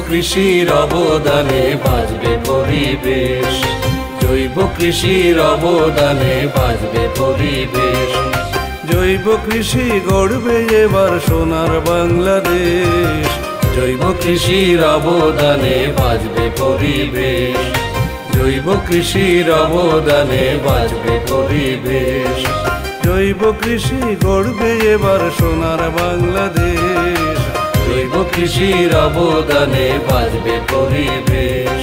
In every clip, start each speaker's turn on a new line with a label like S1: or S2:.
S1: কৃষির অবদানে বাঁচবে পরিবেশ, জৈব কৃষির অবদানে বাঁচবে পরিবেশ।
S2: জৈব কৃষি গড়বে এবার সোনার বাংলাদেশ,
S1: জৈব কৃষির অবদানে বাঁচবে পরিবেশ, জৈব কৃষির অবদানে বাঁচবে পরিবেশ।
S2: জৈব কৃষি গড়বে এবার সোনার বাংলাদেশ,
S1: জৈব কৃষির অবদানে বাঁচবে পরিবেশ,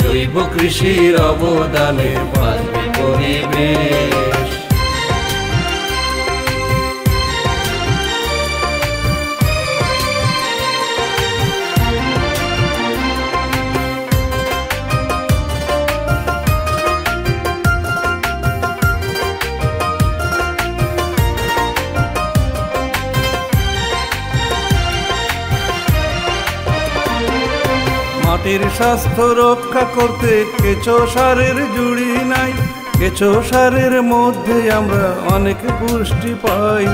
S1: জৈব কৃষির অবদানে বাঁচবে পরিবেশ।
S2: মাটির স্বাস্থ্য রক্ষা করতে কেঁচো সারের জুড়ি নাই, কেঁচো সারের মধ্যে আমরা অনেক পুষ্টি পাই।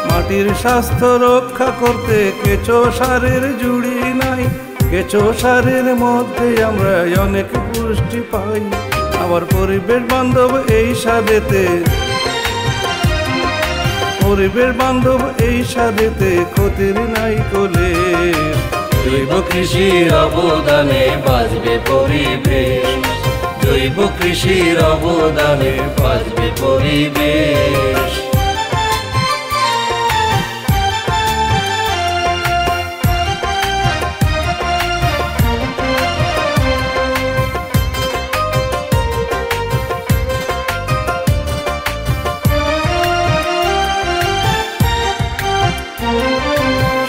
S2: মাটির স্বাস্থ্য রক্ষা করতে কেঁচো সারের জুড়ি নাই, কেঁচো সারের মধ্যে আমরা অনেক পুষ্টি পাই। আবার পরিবেশ বান্ধব এই সারেতে, পরিবেশ বান্ধব এই সারেতে ক্ষতির নাই কোলে।
S1: জৈব কৃষির অবদানে বাঁচবে পরিবেশ, জৈব কৃষির অবদানে বাঁচবে পরিবেশ।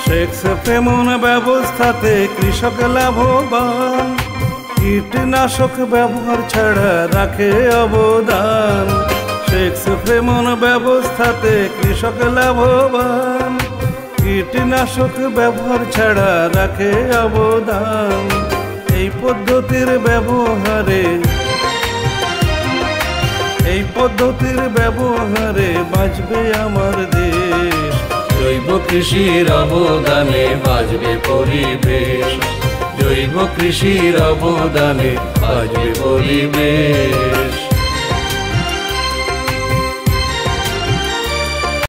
S2: সেক্স ফেমন ব্যবস্থাতে কৃষক লাভবান, কীটনাশক ব্যবহার ছাড়া রাখে অবদান। সেক্স ফেমন ব্যবস্থাতে কৃষক লাভবান, কীটনাশক ব্যবহার ছাড়া রাখে অবদান। এই পদ্ধতির ব্যবহারে, এই পদ্ধতির ব্যবহারে বাঁচবে আমার দেশ।
S1: জৈব কৃষির অবদানে বাঁচবে পরিবেশ, জৈব কৃষির অবদানে বাঁচবে পরিবেশ।